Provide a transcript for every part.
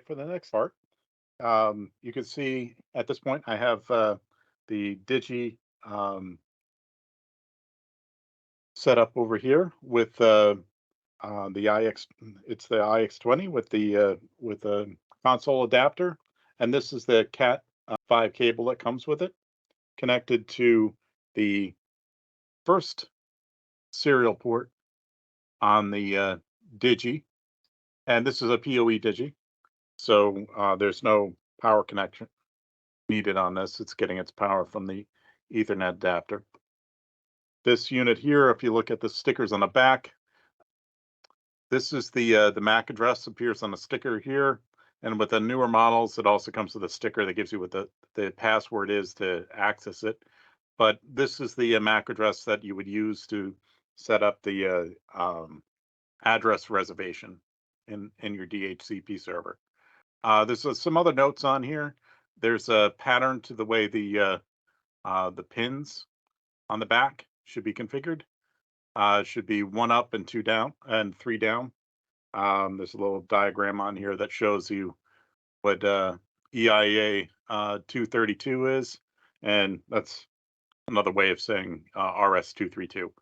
for the next part. You can see at this point I have the Digi set up over here with the IX. It's the IX20 with the console adapter, and this is the Cat 5 cable that comes with it, connected to the first serial port on the Digi, and this is a PoE Digi, so there's no power connection needed on this. It's getting its power from the Ethernet adapter. This unit here, if you look at the stickers on the back, this is the MAC address appears on the sticker here, and with the newer models, it also comes with a sticker that gives you what the password is to access it. But this is the MAC address that you would use to set up the address reservation in your DHCP server. There's some other notes on here. There's a pattern to the way the pins on the back should be configured. Should be 1 up and 2 down and 3 down. There's a little diagram on here that shows you what EIA 232 is, and that's another way of saying RS 232.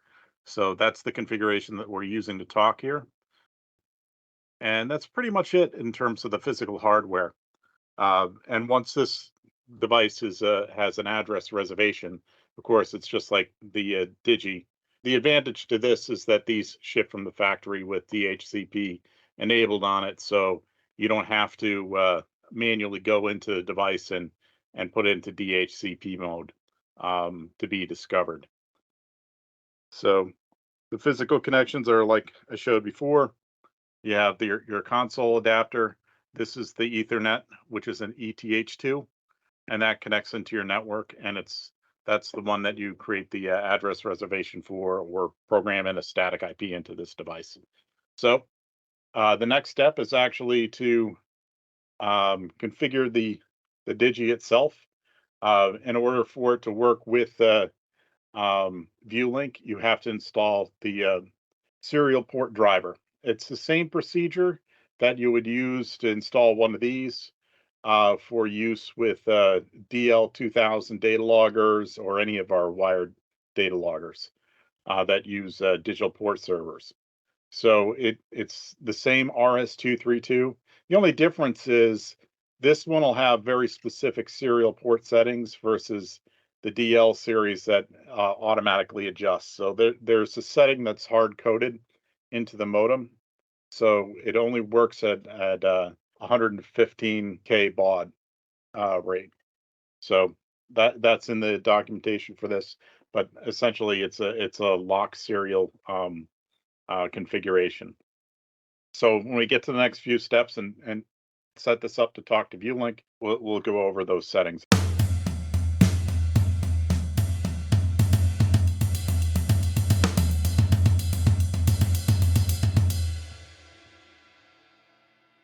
So that's the configuration that we're using to talk here. And that's pretty much it in terms of the physical hardware. And once this device has an address reservation, of course, it's just like the Digi. The advantage to this is that these ship from the factory with DHCP enabled on it, so you don't have to manually go into the device and put it into DHCP mode to be discovered. So the physical connections are like I showed before. You have your console adapter. This is the Ethernet, which is an ETH2, and that connects into your network, and that's the one that you create the address reservation for or program in a static IP into this device. So the next step is actually to configure the Digi itself. In order for it to work with viewLinc, you have to install the serial port driver. It's the same procedure that you would use to install one of these for use with DL2000 data loggers or any of our wired data loggers that use digital port servers. So it's the same RS232. The only difference is this one will have very specific serial port settings versus the DL series that automatically adjusts. So there's a setting that's hard coded into the modem, so it only works at 115K baud rate. So that's in the documentation for this, but essentially it's a lock serial configuration. So when we get to the next few steps and set this up to talk to viewLinc, we'll go over those settings.